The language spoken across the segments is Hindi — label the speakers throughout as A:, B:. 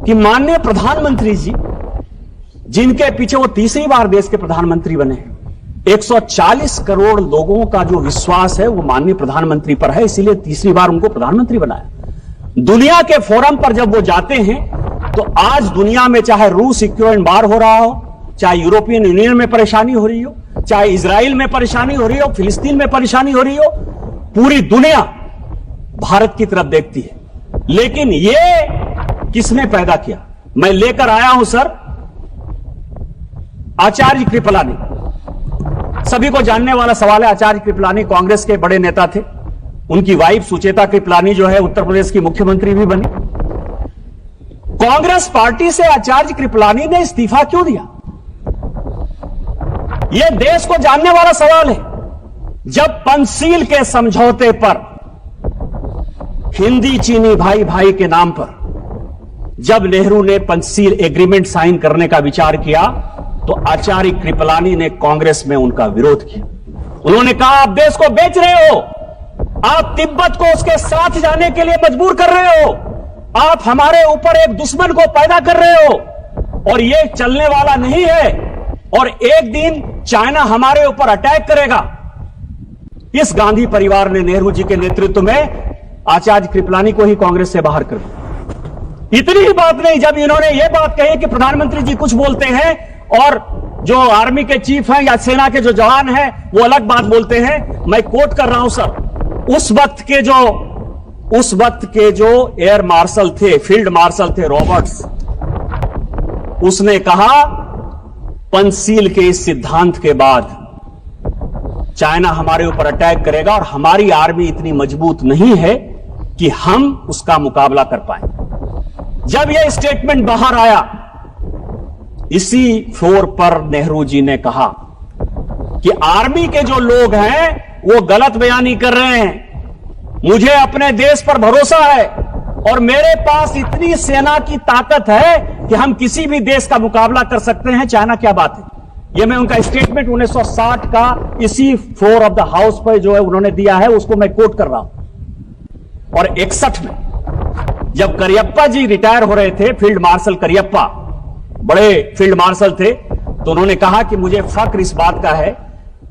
A: कि माननीय प्रधानमंत्री जी, जिनके पीछे वो तीसरी बार देश के प्रधानमंत्री बने, 140 करोड़ लोगों का जो विश्वास है वो माननीय प्रधानमंत्री पर है, इसीलिए तीसरी बार उनको प्रधानमंत्री बनाया। दुनिया के फोरम पर जब वो जाते हैं तो आज दुनिया में चाहे रूस इक्विवेलेंट वार हो रहा हो, चाहे यूरोपियन यूनियन में परेशानी हो रही हो, चाहे इजराइल में परेशानी हो रही हो, फिलिस्तीन में परेशानी हो रही हो, पूरी दुनिया भारत की तरफ देखती है। लेकिन ये किसने पैदा किया? मैं लेकर आया हूं सर, आचार्य कृपलानी। सभी को जानने वाला सवाल है, आचार्य कृपलानी कांग्रेस के बड़े नेता थे। उनकी वाइफ सुचेता कृपलानी जो है उत्तर प्रदेश की मुख्यमंत्री भी बनी। कांग्रेस पार्टी से आचार्य कृपलानी ने इस्तीफा क्यों दिया? यह देश को जानने वाला सवाल है। जब पंचशील के समझौते पर, हिंदी चीनी भाई भाई के नाम पर, जब नेहरू ने पंचशील एग्रीमेंट साइन करने का विचार किया तो आचार्य कृपलानी ने कांग्रेस में उनका विरोध किया। उन्होंने कहा, आप देश को बेच रहे हो, आप तिब्बत को उसके साथ जाने के लिए मजबूर कर रहे हो, आप हमारे ऊपर एक दुश्मन को पैदा कर रहे हो और यह चलने वाला नहीं है और एक दिन चाइना हमारे ऊपर अटैक करेगा। इस गांधी परिवार ने नेहरू जी के नेतृत्व में आचार्य कृपलानी को ही कांग्रेस से बाहर कर दिया। इतनी ही बात नहीं, जब इन्होंने यह बात कही कि प्रधानमंत्री जी कुछ बोलते हैं और जो आर्मी के चीफ हैं या सेना के जो जवान हैं वो अलग बात बोलते हैं, मैं कोट कर रहा हूं सर, उस वक्त के जो एयर मार्शल थे, फील्ड मार्शल थे रॉबर्ट्स, उसने कहा पंचशील के इस सिद्धांत के बाद चाइना हमारे ऊपर अटैक करेगा और हमारी आर्मी इतनी मजबूत नहीं है कि हम उसका मुकाबला कर पाए। जब यह स्टेटमेंट बाहर आया, इसी फ्लोर पर नेहरू जी ने कहा कि आर्मी के जो लोग हैं वो गलत बयानी कर रहे हैं, मुझे अपने देश पर भरोसा है और मेरे पास इतनी सेना की ताकत है कि हम किसी भी देश का मुकाबला कर सकते हैं, चाइना क्या बात है। यह मैं उनका स्टेटमेंट 1960 का इसी फ्लोर ऑफ द हाउस पर जो है उन्होंने दिया है, उसको मैं कोट कर रहा हूं। और 61 में जब करियप्पा जी रिटायर हो रहे थे, फील्ड मार्शल करियप्पा बड़े फील्ड मार्शल थे, तो उन्होंने कहा कि मुझे फक्र इस बात का है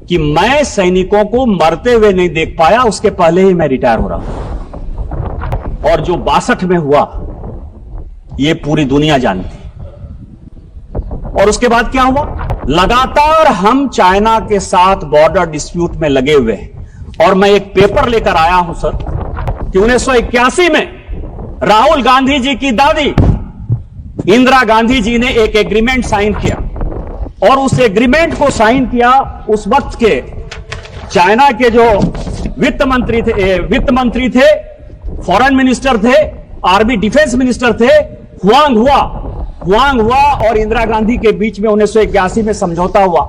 A: कि मैं सैनिकों को मरते हुए नहीं देख पाया, उसके पहले ही मैं रिटायर हो रहा हूं। और जो 62 में हुआ यह पूरी दुनिया जानती। और उसके बाद क्या हुआ? लगातार हम चाइना के साथ बॉर्डर डिस्प्यूट में लगे हुए हैं। और मैं एक पेपर लेकर आया हूं सर कि 1981 में राहुल गांधी जी की दादी इंदिरा गांधी जी ने एक एग्रीमेंट साइन किया और उस एग्रीमेंट को साइन किया उस वक्त के चाइना के जो वित्त मंत्री थे, फॉरेन मिनिस्टर थे, आर्मी डिफेंस मिनिस्टर थे, हुआंग हुआ और इंदिरा गांधी के बीच में 1981 में समझौता हुआ।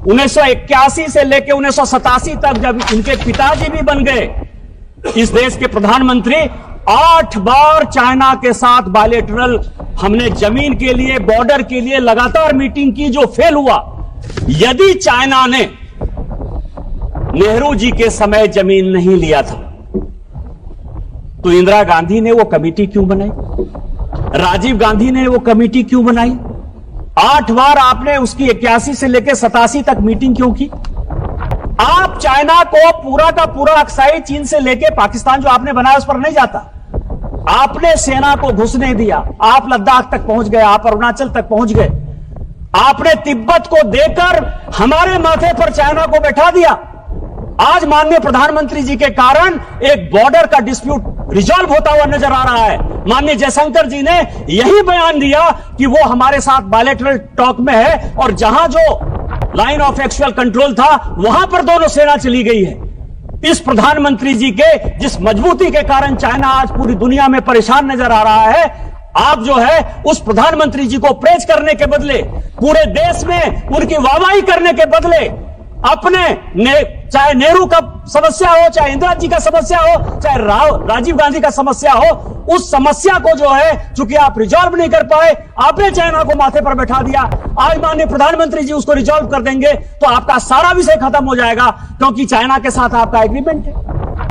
A: 1981 से लेकर 1987 तक जब इनके पिताजी भी बन गए इस देश के प्रधानमंत्री, 8 बार चाइना के साथ बायलैटरल हमने जमीन के लिए, बॉर्डर के लिए लगातार मीटिंग की, जो फेल हुआ। यदि चाइना ने नेहरू जी के समय जमीन नहीं लिया था तो इंदिरा गांधी ने वो कमेटी क्यों बनाई? राजीव गांधी ने वो कमेटी क्यों बनाई? 8 बार आपने उसकी 81 से लेकर 87 तक मीटिंग क्यों की? आप चाइना को पूरा का पूरा अक्साई चीन से लेकर पाकिस्तान जो आपने बनाया उस पर नहीं जाता। आपने सेना को घुसने दिया, आप लद्दाख तक पहुंच गए, आप अरुणाचल तक पहुंच गए, आपने तिब्बत को देकर हमारे माथे पर चाइना को बैठा दिया। आज माननीय प्रधानमंत्री जी के कारण एक बॉर्डर का डिस्प्यूट रिजॉल्व होता हुआ नजर आ रहा है। माननीय जयशंकर जी ने यही बयान दिया कि वो हमारे साथ बायलैटरल टॉक में है और जहां जो लाइन ऑफ एक्चुअल कंट्रोल था वहां पर दोनों सेना चली गई है। इस प्रधानमंत्री जी के जिस मजबूती के कारण चाइना आज पूरी दुनिया में परेशान नजर आ रहा है, आप जो है उस प्रधानमंत्री जी को प्रेज करने के बदले, पूरे देश में उनकी वाहवाही करने के बदले, चाहे नेहरू का समस्या हो, चाहे इंदिरा जी का समस्या हो, चाहे राजीव गांधी का समस्या हो, उस समस्या को जो है चूंकि आप रिजॉल्व नहीं कर पाए, आपने चाइना को माथे पर बैठा दिया। आज माननीय प्रधानमंत्री जी उसको रिजॉल्व कर देंगे तो आपका सारा विषय खत्म हो जाएगा, क्योंकि चाइना के साथ आपका एग्रीमेंट है।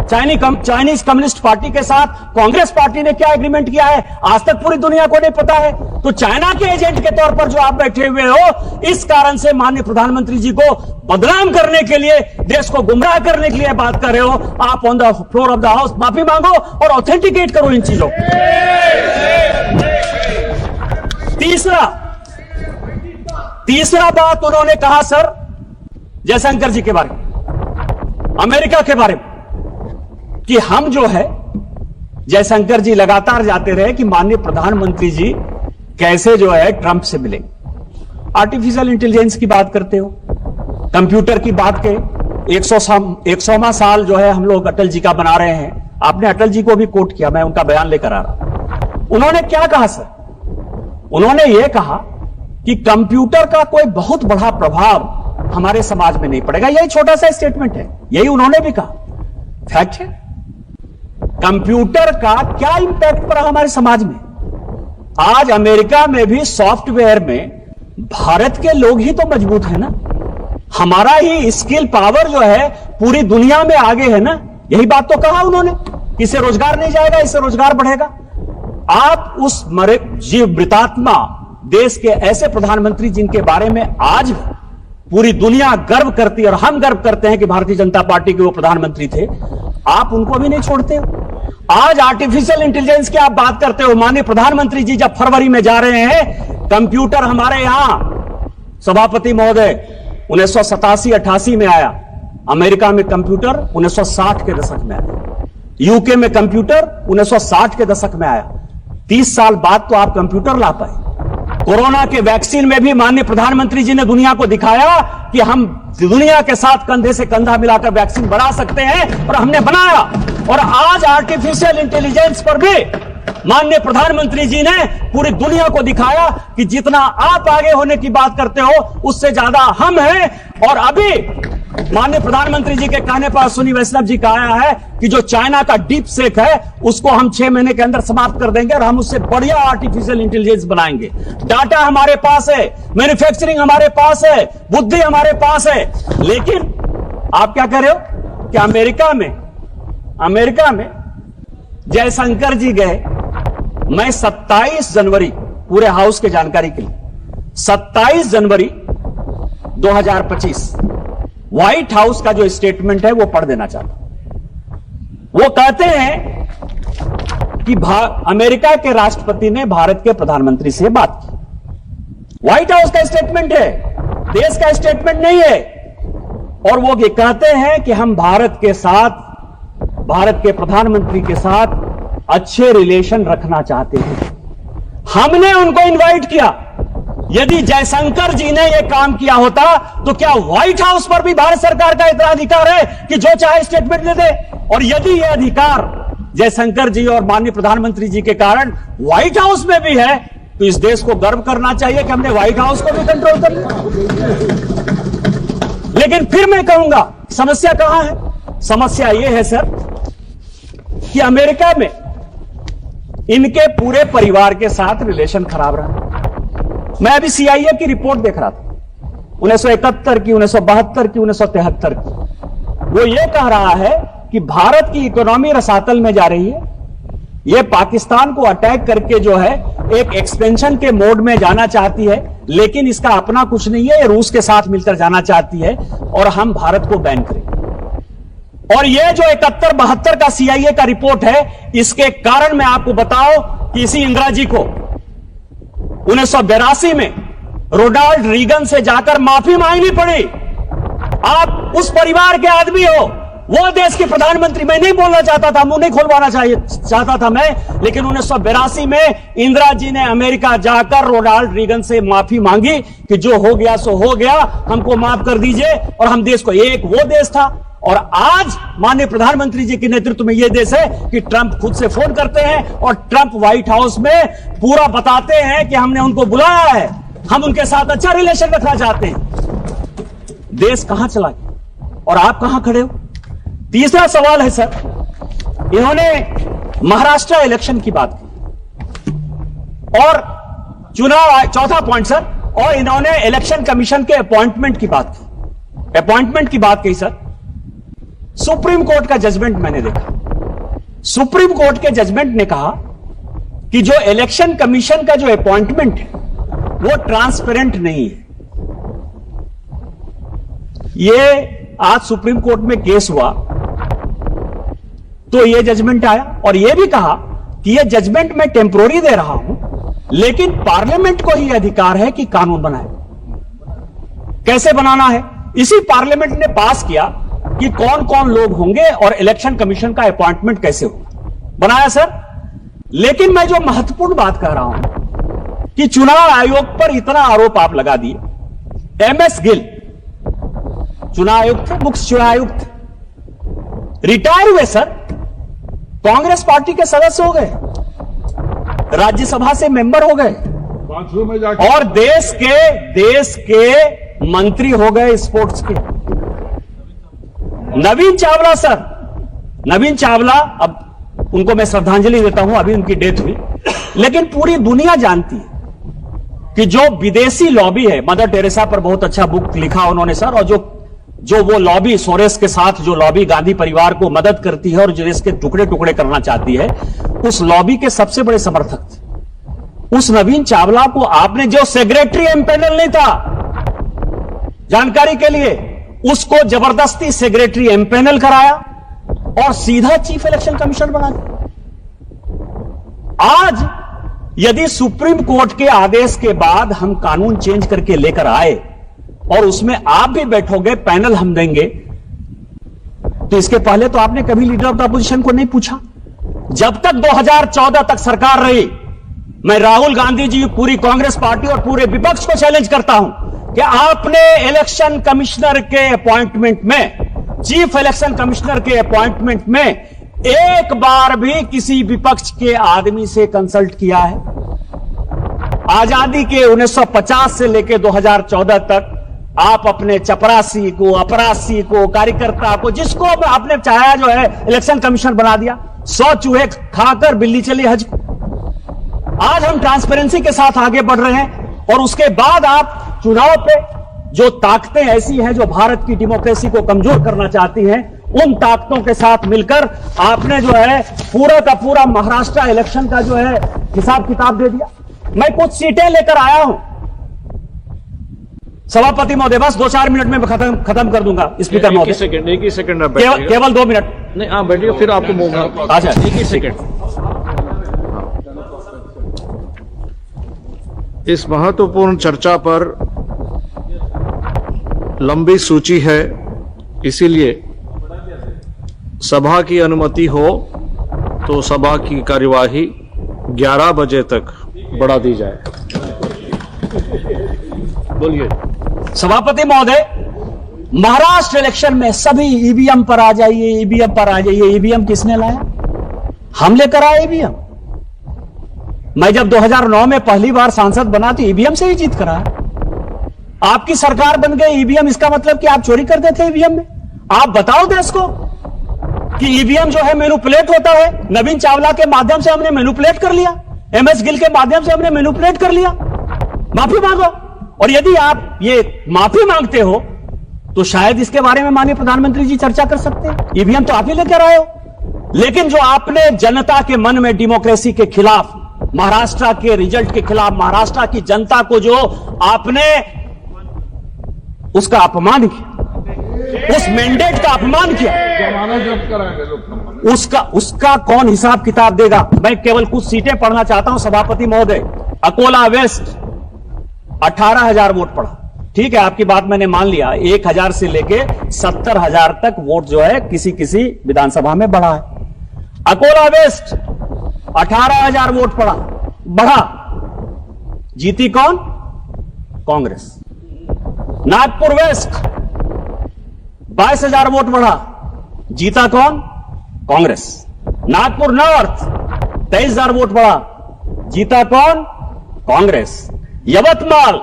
A: चाइनीज कम्युनिस्ट पार्टी के साथ कांग्रेस पार्टी ने क्या एग्रीमेंट किया है, आज तक पूरी दुनिया को नहीं पता है। तो चाइना के एजेंट के तौर पर जो आप बैठे हुए हो, इस कारण से माननीय प्रधानमंत्री जी को बदनाम करने के लिए, देश को गुमराह करने के लिए बात कर रहे हो। आप on the floor of the house माफी मांगो और ऑथेंटिकेट करो इन चीजों को। तीसरा बात उन्होंने कहा सर जयशंकर जी के बारे में, अमेरिका के बारे में, कि हम जो है, जयशंकर जी लगातार जाते रहे कि माननीय प्रधानमंत्री जी कैसे जो है ट्रंप से मिले। आर्टिफिशियल इंटेलिजेंस की बात करते हो, कंप्यूटर की बात के 100वां साल जो है हम लोग अटल जी का बना रहे हैं। आपने अटल जी को भी कोट किया, मैं उनका बयान लेकर आ रहा। उन्होंने क्या कहा सर? उन्होंने यह कहा कि कंप्यूटर का कोई बहुत बड़ा प्रभाव हमारे समाज में नहीं पड़ेगा। यही छोटा सा स्टेटमेंट है, यही उन्होंने भी कहा। फैक्ट है, कंप्यूटर का क्या इंपैक्ट पड़ा हमारे समाज में। आज अमेरिका में भी सॉफ्टवेयर में भारत के लोग ही तो मजबूत है ना, हमारा ही स्किल पावर जो है पूरी दुनिया में आगे है ना। यही बात तो कहा उन्होंने, इससे रोजगार नहीं जाएगा, इससे रोजगार बढ़ेगा। आप उस जीवमृतात्मा देश के ऐसे प्रधानमंत्री जिनके बारे में आज पूरी दुनिया गर्व करती है और हम गर्व करते हैं कि भारतीय जनता पार्टी के वो प्रधानमंत्री थे, आप उनको भी नहीं छोड़ते हो। आज आर्टिफिशियल इंटेलिजेंस की आप बात करते हो। माननीय प्रधानमंत्री जी जब फरवरी में जा रहे हैं, कंप्यूटर हमारे यहां सभापति महोदय 1987-88 में आया, अमेरिका में कंप्यूटर 1960 के दशक में आया, यूके में कंप्यूटर 1960 के दशक में आया। 30 साल बाद तो आप कंप्यूटर ला पाए। कोरोना के वैक्सीन में भी माननीय प्रधानमंत्री जी ने दुनिया को दिखाया कि हम दुनिया के साथ कंधे से कंधा मिलाकर वैक्सीन बना सकते हैं, और हमने बनाया। और आज आर्टिफिशियल इंटेलिजेंस पर भी माननीय प्रधानमंत्री जी ने पूरी दुनिया को दिखाया कि जितना आप आगे होने की बात करते हो, उससे ज्यादा हम हैं। और अभी माननीय प्रधानमंत्री जी के कहने पर सुनी वैष्णव जी का आया है कि जो चाइना का डीप सेक है उसको हम 6 महीने के अंदर समाप्त कर देंगे और हम उससे बढ़िया आर्टिफिशियल इंटेलिजेंस बनाएंगे। डाटा हमारे पास है, मैन्युफैक्चरिंग हमारे पास है, बुद्धि हमारे पास है। लेकिन आप क्या कर रहे हो कि अमेरिका में जयशंकर जी गए। मैं 27 जनवरी, पूरे हाउस के जानकारी के लिए, 27 जनवरी 2025 व्हाइट हाउस का जो स्टेटमेंट है वो पढ़ देना चाहता हूं। वो कहते हैं कि अमेरिका के राष्ट्रपति ने भारत के प्रधानमंत्री से बात की। व्हाइट हाउस का स्टेटमेंट है, देश का स्टेटमेंट नहीं है। और वो ये कहते हैं कि हम भारत के प्रधानमंत्री के साथ अच्छे रिलेशन रखना चाहते हैं। हमने उनको इनवाइट किया। यदि जयशंकर जी ने यह काम किया होता तो क्या व्हाइट हाउस पर भी भारत सरकार का इतना अधिकार है कि जो चाहे स्टेटमेंट दे दे? और यदि यह अधिकार जयशंकर जी और माननीय प्रधानमंत्री जी के कारण व्हाइट हाउस में भी है, तो इस देश को गर्व करना चाहिए कि हमने व्हाइट हाउस को भी कंट्रोल कर लिया। लेकिन फिर मैं कहूंगा, समस्या कहां है? समस्या यह है सर कि अमेरिका में इनके पूरे परिवार के साथ रिलेशन खराब रहा। मैं अभी सीआईए की रिपोर्ट देख रहा था, 1971 की, 1972 की, 1973 की। वो ये कह रहा है कि भारत की इकोनॉमी रसातल में जा रही है। ये पाकिस्तान को अटैक करके जो है एक एक्सपेंशन के मोड में जाना चाहती है, लेकिन इसका अपना कुछ नहीं है। ये रूस के साथ मिलकर जाना चाहती है और हम भारत को बैन करेंगे। और ये जो 71-72 का सीआईए का रिपोर्ट है, इसके कारण मैं आपको बताऊं कि इसी इंदिरा जी को 1982 में रोनाल्ड रीगन से जाकर माफी मांगनी पड़ी। आप उस परिवार के आदमी हो, वो देश के प्रधानमंत्री। मैं नहीं बोलना चाहता था, मुंह नहीं खोलवाना चाहता था मैं, लेकिन 1982 में इंदिरा जी ने अमेरिका जाकर रोनाल्ड रीगन से माफी मांगी कि जो हो गया सो हो गया, हमको माफ कर दीजिए। और हम देश को, एक वो देश था और आज माननीय प्रधानमंत्री जी के नेतृत्व में यह देश है कि ट्रंप खुद से फोन करते हैं और ट्रंप व्हाइट हाउस में पूरा बताते हैं कि हमने उनको बुलाया है, हम उनके साथ अच्छा रिलेशन रखना चाहते हैं। देश कहां चला गया और आप कहां खड़े हो? तीसरा सवाल है सर, इन्होंने महाराष्ट्र इलेक्शन की बात की और चुनाव, चौथा पॉइंट सर, और इन्होंने इलेक्शन कमीशन के अपॉइंटमेंट की बात की। अपॉइंटमेंट की बात की सर, सुप्रीम कोर्ट का जजमेंट मैंने देखा। सुप्रीम कोर्ट के जजमेंट ने कहा कि जो इलेक्शन कमीशन का जो अपॉइंटमेंट है वो ट्रांसपेरेंट नहीं है। ये आज सुप्रीम कोर्ट में केस हुआ तो ये जजमेंट आया और ये भी कहा कि ये जजमेंट मैं टेम्पोररी दे रहा हूं, लेकिन पार्लियामेंट को ही अधिकार है कि कानून बनाए। कैसे बनाना है, इसी पार्लियामेंट ने पास किया कि कौन कौन लोग होंगे और इलेक्शन कमीशन का अपॉइंटमेंट कैसे होगा, बनाया सर। लेकिन मैं जो महत्वपूर्ण बात कह रहा हूं कि चुनाव आयोग पर इतना आरोप आप लगा दिए। एमएस गिल चुनाव आयुक्त थे, मुख्य चुनाव आयुक्त, रिटायर हुए सर, कांग्रेस पार्टी के सदस्य हो गए, राज्यसभा से मेंबर हो गए और देश के मंत्री हो गए स्पोर्ट्स के। नवीन चावला सर, नवीन चावला, अब उनको मैं श्रद्धांजलि देता हूं, अभी उनकी डेथ हुई, लेकिन पूरी दुनिया जानती है कि जो विदेशी लॉबी है, मदर टेरेसा पर बहुत अच्छा बुक लिखा उन्होंने सर, और जो वो लॉबी सोरेस के साथ जो लॉबी गांधी परिवार को मदद करती है और जो देश के टुकड़े टुकड़े करना चाहती है, उस लॉबी के सबसे बड़े समर्थक थे। उस नवीन चावला को आपने, जो सेक्रेटरी एमपैनल नहीं था, जानकारी के लिए, उसको जबरदस्ती सेक्रेटरी एमपैनल कराया और सीधा चीफ इलेक्शन कमिश्नर बना दिया। आज यदि सुप्रीम कोर्ट के आदेश के बाद हम कानून चेंज करके लेकर आए और उसमें आप भी बैठोगे, पैनल हम देंगे, तो इसके पहले तो आपने कभी लीडर ऑफ द अपोजिशन को नहीं पूछा। जब तक 2014 तक सरकार रही, मैं राहुल गांधी जी, पूरी कांग्रेस पार्टी और पूरे विपक्ष को चैलेंज करता हूं कि आपने इलेक्शन कमिश्नर के अपॉइंटमेंट में, चीफ इलेक्शन कमिश्नर के अपॉइंटमेंट में एक बार भी किसी विपक्ष के आदमी से कंसल्ट किया है? आजादी के 1950 से लेकर 2014 तक आप अपने चपरासी को, अपरासी को, कार्यकर्ता को, जिसको आपने चाहा जो है इलेक्शन कमिश्नर बना दिया। 100 चूहे खाकर बिल्ली चली हज को। आज हम ट्रांसपेरेंसी के साथ आगे बढ़ रहे हैं और उसके बाद आप चुनाव पे जो ताकतें ऐसी हैं जो भारत की डेमोक्रेसी को कमजोर करना चाहती हैं, उन ताकतों के साथ मिलकर आपने जो है पूरा का पूरा महाराष्ट्र इलेक्शन का जो है हिसाब किताब दे दिया। मैं कुछ सीटें लेकर आया हूं सभापति महोदय, बस 2-4 मिनट में खत्म कर दूंगा। स्पीकर महोदय,
B: एक ही सेकंड
A: केवल 2 मिनट।
B: नहीं, आप बैठिए, फिर आपको
A: अच्छा,
B: एक ही सेकंड। इस महत्वपूर्ण चर्चा पर लंबी सूची है, इसीलिए सभा की अनुमति हो तो सभा की कार्यवाही 11 बजे तक बढ़ा दी जाए। बोलिए
A: सभापति महोदय, महाराष्ट्र इलेक्शन में सभी ईवीएम पर आ जाइए, ईवीएम पर आ जाइए। ईवीएम किसने लाया? हम लेकर आए ईवीएम। मैं जब 2009 में पहली बार सांसद बना तो ईवीएम से ही जीत कर आया। आपकी सरकार बन गई ईवीएम, इसका मतलब कि आप चोरी करते थे ईवीएम में? आप बताओ देश को कि ईवीएम जो है मैनिपुलेट होता है। नवीन चावला के माध्यम से हमने मैनिपुलेट कर लिया, एमएस गिल के माध्यम से हमने मैनिपुलेट कर लिया। माफी मांगो, और यदि आप ये माफी मांगते हो तो शायद इसके बारे में माननीय प्रधानमंत्री जी चर्चा कर सकते हैं। ईवीएम तो आप ही लेकर आए हो, लेकिन जो आपने जनता के मन में डेमोक्रेसी के खिलाफ, महाराष्ट्र के रिजल्ट के खिलाफ, महाराष्ट्र की जनता को जो आपने उसका अपमान किया, उस मैंडेट का अपमान किया, उसका कौन हिसाब किताब देगा? मैं केवल कुछ सीटें पढ़ना चाहता हूं सभापति महोदय। अकोला वेस्ट 18,000 वोट पड़ा, ठीक है, आपकी बात मैंने मान लिया। 1,000 से लेके 70,000 तक वोट जो है किसी किसी विधानसभा में बढ़ा है। अकोला वेस्ट 18,000 वोट पड़ा, बढ़ा, जीती कौन? कांग्रेस। नागपुर वेस्ट 22,000 वोट बढ़ा, जीता कौन? कांग्रेस। नागपुर नॉर्थ 23,000 वोट बढ़ा, जीता कौन? कांग्रेस। यवतमाल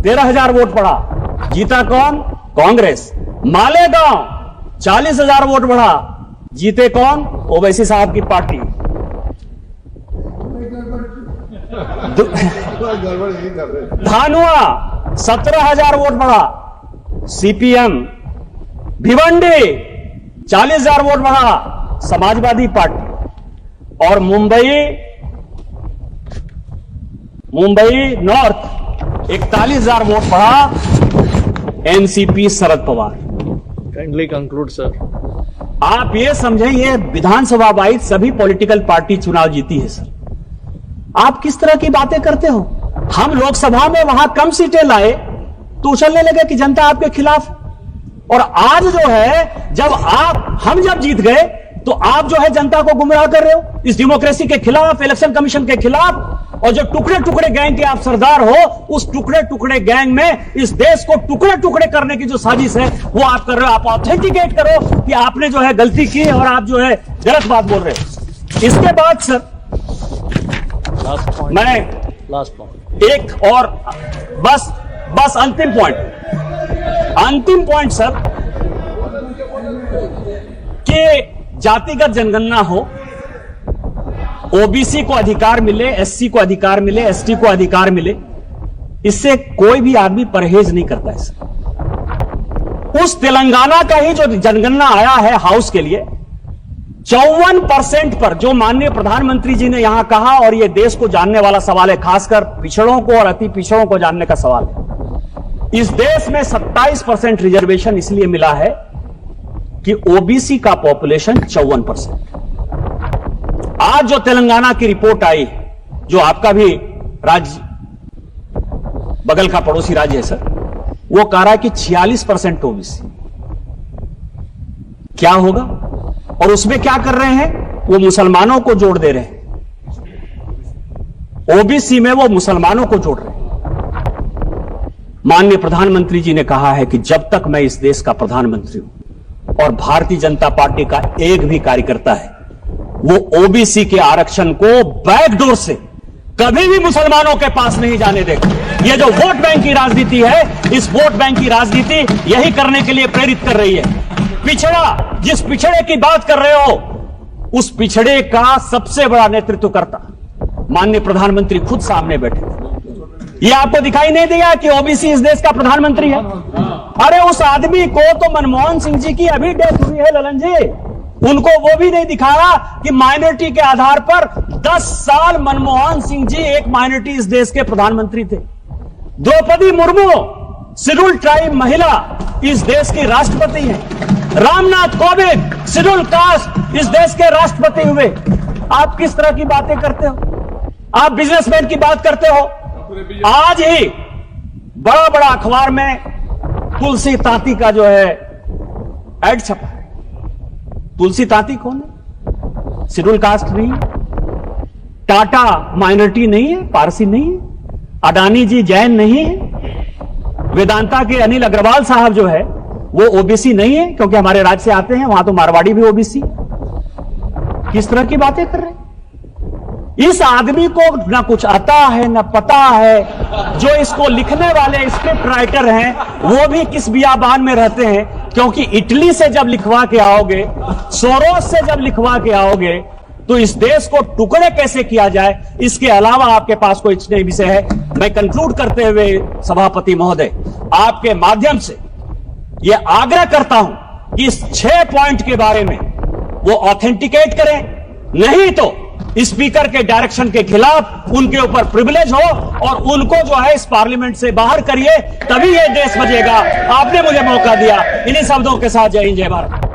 A: 13,000 वोट बढ़ा, जीता कौन? कांग्रेस। मालेगांव 40,000 वोट बढ़ा, जीते कौन? ओवैसी साहब की पार्टी। धानुआ 17,000 वोट बढ़ा, सीपीएम। भिवंडी 40,000 वोट बढ़ा समाजवादी पार्टी, और मुंबई नॉर्थ 41,000 वोट बढ़ा NCP Sharad Pawar.
B: Kindly conclude sir.
A: आप ये समझें, ये विधानसभा वाइज सभी पॉलिटिकल पार्टी चुनाव जीती है सर। आप किस तरह की बातें करते हो? हम लोकसभा में वहां कम सीटें लाए तो उछलने लगे कि जनता आपके खिलाफ, और आज जो है जब हम जब जीत गए तो आप जो है जनता को गुमराह कर रहे हो इस डेमोक्रेसी के खिलाफ, इलेक्शन कमीशन के खिलाफ। और जो टुकड़े टुकड़े गैंग के आप सरदार हो, उस टुकड़े टुकड़े गैंग में इस देश को टुकड़े टुकड़े करने की जो साजिश है वो आप कर रहे हो। आप ऑथेंटिकेट करो कि आपने जो है गलती की और आप जो है गलत बात बोल रहे हो। इसके बाद सर
B: लास्ट पॉइंट
A: एक और बस अंतिम पॉइंट सर, कि जातिगत जनगणना हो, ओबीसी को अधिकार मिले, एससी को अधिकार मिले, एसटी को अधिकार मिले, इससे कोई भी आदमी परहेज नहीं करता है सर। उस तेलंगाना का ही जो जनगणना आया है हाउस के लिए, 54% पर जो माननीय प्रधानमंत्री जी ने यहां कहा, और यह देश को जानने वाला सवाल है, खासकर पिछड़ों को और अति पिछड़ों को जानने का सवाल है। इस देश में 27% रिजर्वेशन इसलिए मिला है कि ओबीसी का पॉपुलेशन 54%। आज जो तेलंगाना की रिपोर्ट आई, जो आपका भी राज्य बगल का पड़ोसी राज्य है सर, वो कह रहा है कि 46% ओबीसी। क्या होगा? और उसमें क्या कर रहे हैं? वो मुसलमानों को जोड़ दे रहे हैं, ओबीसी में वो मुसलमानों को जोड़ रहे हैं। माननीय प्रधानमंत्री जी ने कहा है कि जब तक मैं इस देश का प्रधानमंत्री हूं और भारतीय जनता पार्टी का एक भी कार्यकर्ता है, वो ओबीसी के आरक्षण को बैकडोर से कभी भी मुसलमानों के पास नहीं जाने देगा। ये जो वोट बैंक की राजनीति है, इस वोट बैंक की राजनीति यही करने के लिए प्रेरित कर रही है। पिछड़ा, जिस पिछड़े की बात कर रहे हो, उस पिछड़े का सबसे बड़ा नेतृत्वकर्ता माननीय प्रधानमंत्री खुद सामने बैठे। ये आपको दिखाई नहीं देगा कि ओबीसी इस देश का प्रधानमंत्री है? अरे उस आदमी को तो मनमोहन सिंह जी की अभी डेथ हुई है ललन जी, उनको वो भी नहीं दिखाया कि माइनॉरिटी के आधार पर 10 साल मनमोहन सिंह जी एक माइनॉरिटी इस देश के प्रधानमंत्री थे। द्रौपदी मुर्मू शेड्यूल ट्राइब महिला इस देश की राष्ट्रपति हैं। रामनाथ कोविंद शेड्यूल कास्ट इस देश के राष्ट्रपति हुए। आप किस तरह की बातें करते हो? आप बिजनेसमैन की बात करते हो। आज ही बड़ा बड़ा अखबार में तुलसी तांती का जो है एड छपा है। तुलसी तांती कौन है? शेड्यूल कास्ट नहीं है, टाटा माइनॉरिटी नहीं है, पारसी नहीं है, अडानी जी जैन नहीं है, वेदांता के अनिल अग्रवाल साहब जो है वो ओबीसी नहीं है क्योंकि हमारे राज्य से आते हैं, वहां तो मारवाड़ी भी ओबीसी। किस तरह की बातें कर रहे हैं? इस आदमी को ना कुछ आता है ना पता है। जो इसको लिखने वाले स्क्रिप्ट राइटर हैं वो भी किस बियाबान में रहते हैं, क्योंकि इटली से जब लिखवा के आओगे, सोरोस से जब लिखवा के आओगे, तो इस देश को टुकड़े कैसे किया जाए, इसके अलावा आपके पास कोई नहीं विषय है। मैं कंक्लूड करते हुए सभापति महोदय, आपके माध्यम से यह आग्रह करता हूं कि इस 6 पॉइंट के बारे में वो ऑथेंटिकेट करें, नहीं तो स्पीकर के डायरेक्शन के खिलाफ उनके ऊपर प्रिविलेज हो और उनको जो है इस पार्लियामेंट से बाहर करिए, तभी यह देश बचेगा। आपने मुझे मौका दिया। इन्हीं शब्दों के साथ जय हिंद, जय भारत।